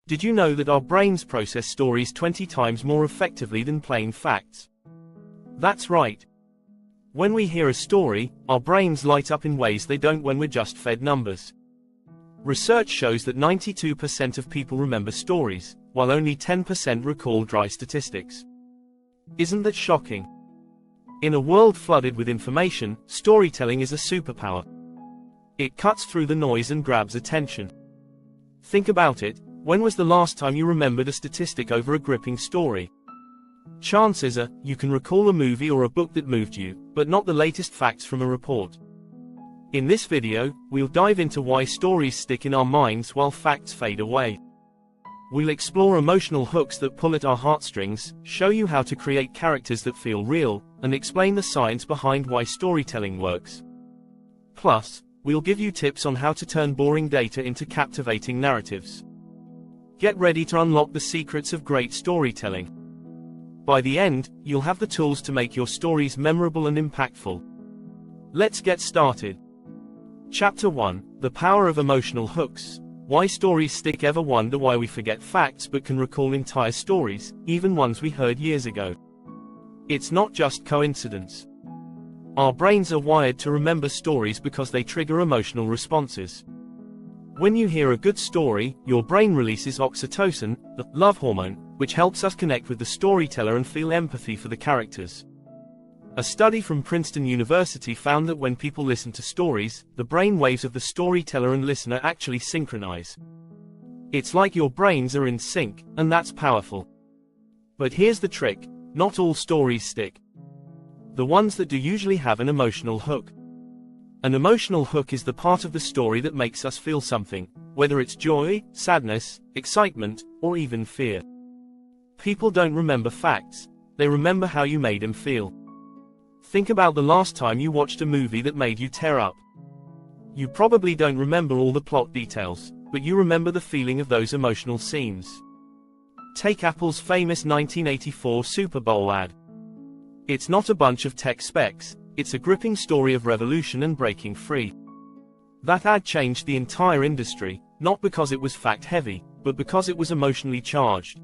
Did you know that our brains process stories 20 times more effectively than plain facts? That's right. When we hear a story, our brains light up in ways they don't when we're just fed numbers. Research shows that 92% of people remember stories, while only 10% recall dry statistics. Isn't that shocking? In a world flooded with information, storytelling is a superpower. It cuts through the noise and grabs attention. Think about it, when was the last time you remembered a statistic over a gripping story? Chances are, you can recall a movie or a book that moved you, but not the latest facts from a report. In this video, we'll dive into why stories stick in our minds while facts fade away. We'll explore emotional hooks that pull at our heartstrings, show you how to create characters that feel real, and explain the science behind why storytelling works. Plus, we'll give you tips on how to turn boring data into captivating narratives. Get ready to unlock the secrets of great storytelling. By the end, you'll have the tools to make your stories memorable and impactful. Let's get started. Chapter 1: The Power of Emotional Hooks. Why stories stick. Ever wonder why we forget facts but can recall entire stories, even ones we heard years ago? It's not just coincidence. Our brains are wired to remember stories because they trigger emotional responses. When you hear a good story, your brain releases oxytocin, the love hormone, which helps us connect with the storyteller and feel empathy for the characters. A study from Princeton University found that when people listen to stories, the brain waves of the storyteller and listener actually synchronize. It's like your brains are in sync, and that's powerful. But here's the trick: not all stories stick. The ones that do usually have an emotional hook. An emotional hook is the part of the story that makes us feel something, whether it's joy, sadness, excitement, or even fear. People don't remember facts, they remember how you made them feel. Think about the last time you watched a movie that made you tear up. You probably don't remember all the plot details, but you remember the feeling of those emotional scenes. Take Apple's famous 1984 Super Bowl ad. It's not a bunch of tech specs, it's a gripping story of revolution and breaking free. That ad changed the entire industry, not because it was fact-heavy, but because it was emotionally charged.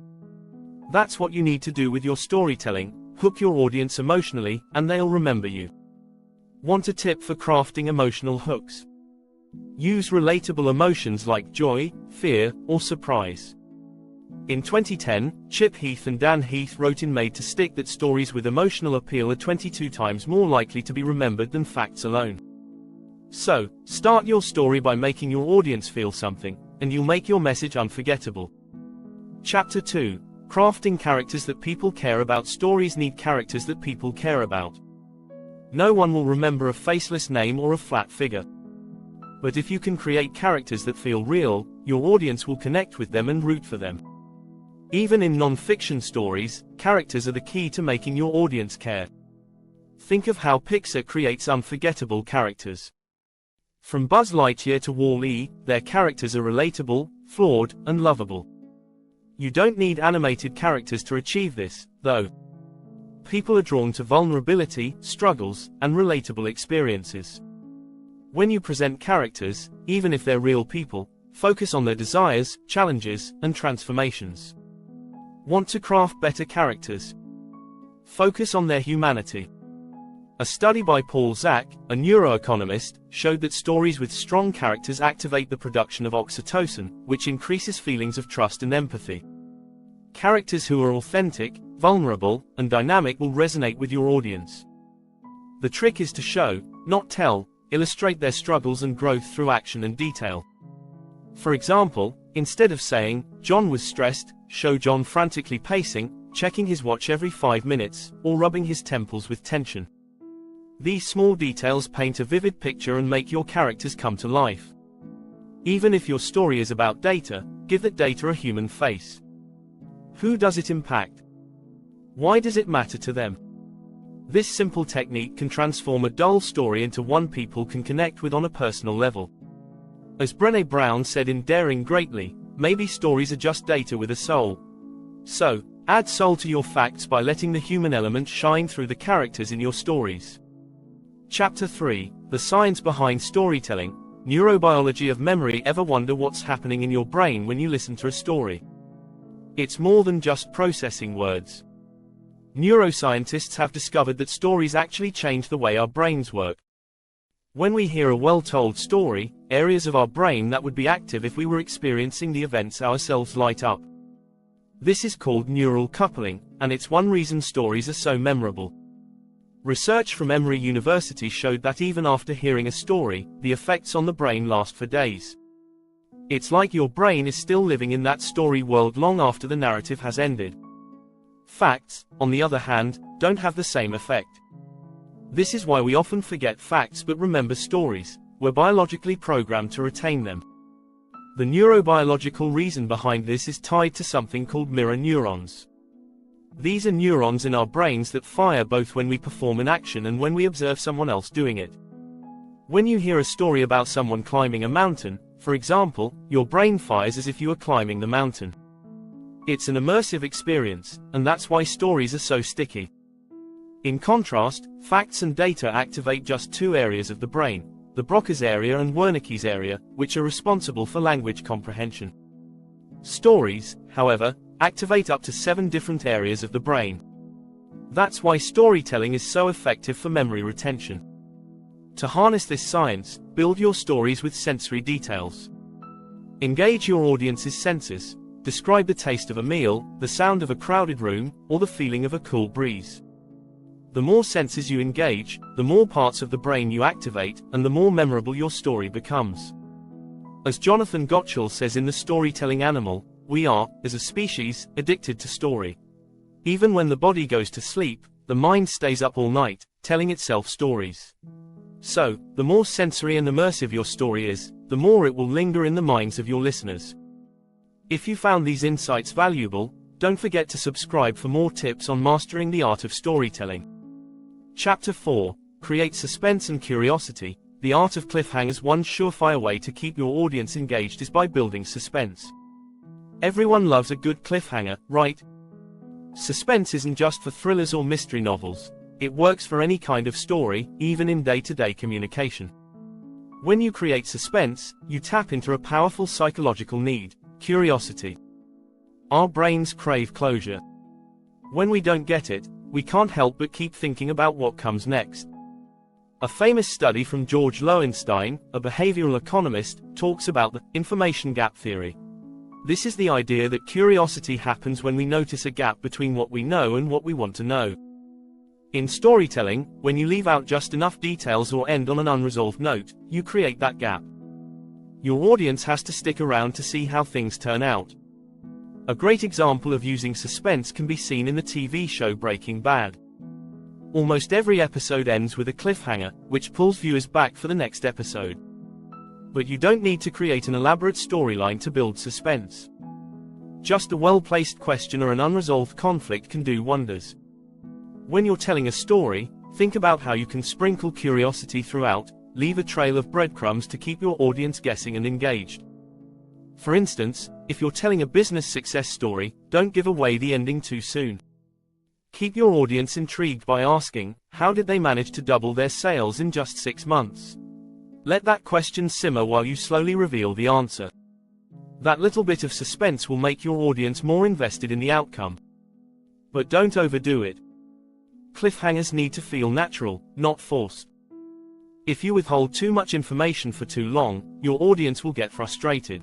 That's what you need to do with your storytelling: hook your audience emotionally, and they'll remember you. Want a tip for crafting emotional hooks? Use relatable emotions like joy, fear, or surprise. In 2010, Chip Heath and Dan Heath wrote in Made to Stick that stories with emotional appeal are 22 times more likely to be remembered than facts alone. So, start your story by making your audience feel something, and you'll make your message unforgettable. Chapter 2: Crafting Characters That People Care About. Stories need characters that people care about. No one will remember a faceless name or a flat figure. But if you can create characters that feel real, your audience will connect with them and root for them. Even in non-fiction stories, characters are the key to making your audience care. Think of how Pixar creates unforgettable characters. From Buzz Lightyear to Wall-E, their characters are relatable, flawed, and lovable. You don't need animated characters to achieve this, though. People are drawn to vulnerability, struggles, and relatable experiences. When you present characters, even if they're real people, focus on their desires, challenges, and transformations. Want to craft better characters? Focus on their humanity. A study by Paul Zak, a neuroeconomist, showed that stories with strong characters activate the production of oxytocin, which increases feelings of trust and empathy. Characters who are authentic, vulnerable, and dynamic will resonate with your audience. The trick is to show, not tell, illustrate their struggles and growth through action and detail. For example, instead of saying, "John was stressed," show John frantically pacing, checking his watch every 5 minutes, or rubbing his temples with tension. These small details paint a vivid picture and make your characters come to life. Even if your story is about data, give that data a human face. Who does it impact? Why does it matter to them? This simple technique can transform a dull story into one people can connect with on a personal level. As Brené Brown said in Daring Greatly, maybe stories are just data with a soul. So, add soul to your facts by letting the human element shine through the characters in your stories. Chapter 3: The Science Behind Storytelling. Neurobiology of Memory. Ever wonder what's happening in your brain when you listen to a story? It's more than just processing words. Neuroscientists have discovered that stories actually change the way our brains work. When we hear a well-told story, areas of our brain that would be active if we were experiencing the events ourselves light up. This is called neural coupling, and it's one reason stories are so memorable. Research from Emory University showed that even after hearing a story, the effects on the brain last for days. It's like your brain is still living in that story world long after the narrative has ended. Facts, on the other hand, don't have the same effect. This is why we often forget facts but remember stories. We're biologically programmed to retain them. The neurobiological reason behind this is tied to something called mirror neurons. These are neurons in our brains that fire both when we perform an action and when we observe someone else doing it. When you hear a story about someone climbing a mountain, for example, your brain fires as if you were climbing the mountain. It's an immersive experience, and that's why stories are so sticky. In contrast, facts and data activate just two areas of the brain, the Broca's area and Wernicke's area, which are responsible for language comprehension. Stories, however, activate up to 7 different areas of the brain. That's why storytelling is so effective for memory retention. To harness this science, build your stories with sensory details. Engage your audience's senses. Describe the taste of a meal, the sound of a crowded room, or the feeling of a cool breeze. The more senses you engage, the more parts of the brain you activate, and the more memorable your story becomes. As Jonathan Gottschall says in The Storytelling Animal, we are, as a species, addicted to story. Even when the body goes to sleep, the mind stays up all night, telling itself stories. So, the more sensory and immersive your story is, the more it will linger in the minds of your listeners. If you found these insights valuable, don't forget to subscribe for more tips on mastering the art of storytelling. Chapter 4. Create suspense and curiosity. The art of cliffhangers. One surefire way to keep your audience engaged is by building suspense. Everyone loves a good cliffhanger, right? Suspense isn't just for thrillers or mystery novels. It works for any kind of story, even in day-to-day communication. When you create suspense, you tap into a powerful psychological need, curiosity. Our brains crave closure. When we don't get it, we can't help but keep thinking about what comes next. A famous study from George Loewenstein, a behavioral economist, talks about the information gap theory. This is the idea that curiosity happens when we notice a gap between what we know and what we want to know. In storytelling, when you leave out just enough details or end on an unresolved note, you create that gap. Your audience has to stick around to see how things turn out. A great example of using suspense can be seen in the TV show Breaking Bad. Almost every episode ends with a cliffhanger, which pulls viewers back for the next episode. But you don't need to create an elaborate storyline to build suspense. Just a well-placed question or an unresolved conflict can do wonders. When you're telling a story, think about how you can sprinkle curiosity throughout, leave a trail of breadcrumbs to keep your audience guessing and engaged. For instance, if you're telling a business success story, don't give away the ending too soon. Keep your audience intrigued by asking, how did they manage to double their sales in just 6 months? Let that question simmer while you slowly reveal the answer. That little bit of suspense will make your audience more invested in the outcome. But don't overdo it. Cliffhangers need to feel natural, not forced. If you withhold too much information for too long, your audience will get frustrated.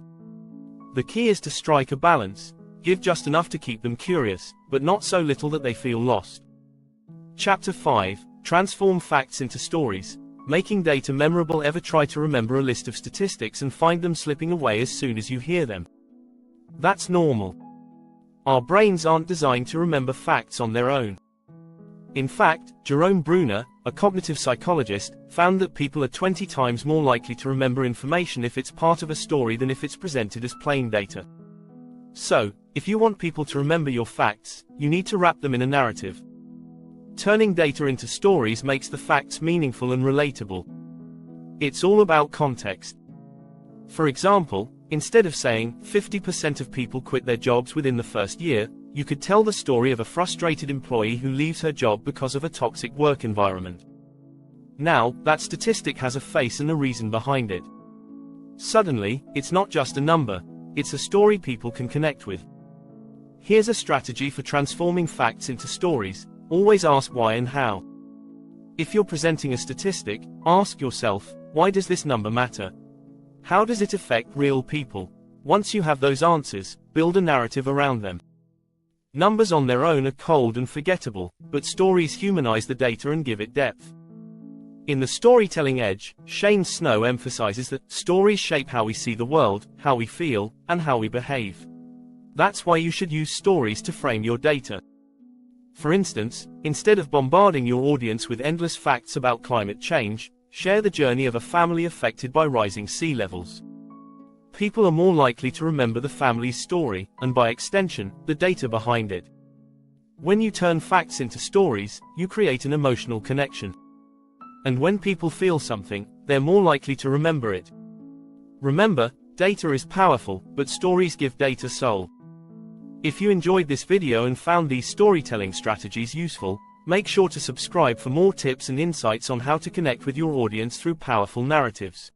The key is to strike a balance. Give just enough to keep them curious, but not so little that they feel lost. Chapter 5. Transform facts into stories. Making data memorable. Ever try to remember a list of statistics and find them slipping away as soon as you hear them? That's normal. Our brains aren't designed to remember facts on their own. In fact, Jerome Bruner, a cognitive psychologist, found that people are 20 times more likely to remember information if it's part of a story than if it's presented as plain data. So, if you want people to remember your facts, you need to wrap them in a narrative. Turning data into stories makes the facts meaningful and relatable. It's all about context. For example, instead of saying, 50% of people quit their jobs within the first year, you could tell the story of a frustrated employee who leaves her job because of a toxic work environment. Now, that statistic has a face and a reason behind it. Suddenly, it's not just a number, it's a story people can connect with. Here's a strategy for transforming facts into stories. Always ask why and how. If you're presenting a statistic, ask yourself, why does this number matter? How does it affect real people? Once you have those answers, build a narrative around them. Numbers on their own are cold and forgettable, but stories humanize the data and give it depth. In The Storytelling Edge, Shane Snow emphasizes that stories shape how we see the world, how we feel, and how we behave. That's why you should use stories to frame your data. For instance, instead of bombarding your audience with endless facts about climate change, share the journey of a family affected by rising sea levels. People are more likely to remember the family's story, and by extension, the data behind it. When you turn facts into stories, you create an emotional connection. And when people feel something, they're more likely to remember it. Remember, data is powerful, but stories give data soul. If you enjoyed this video and found these storytelling strategies useful, make sure to subscribe for more tips and insights on how to connect with your audience through powerful narratives.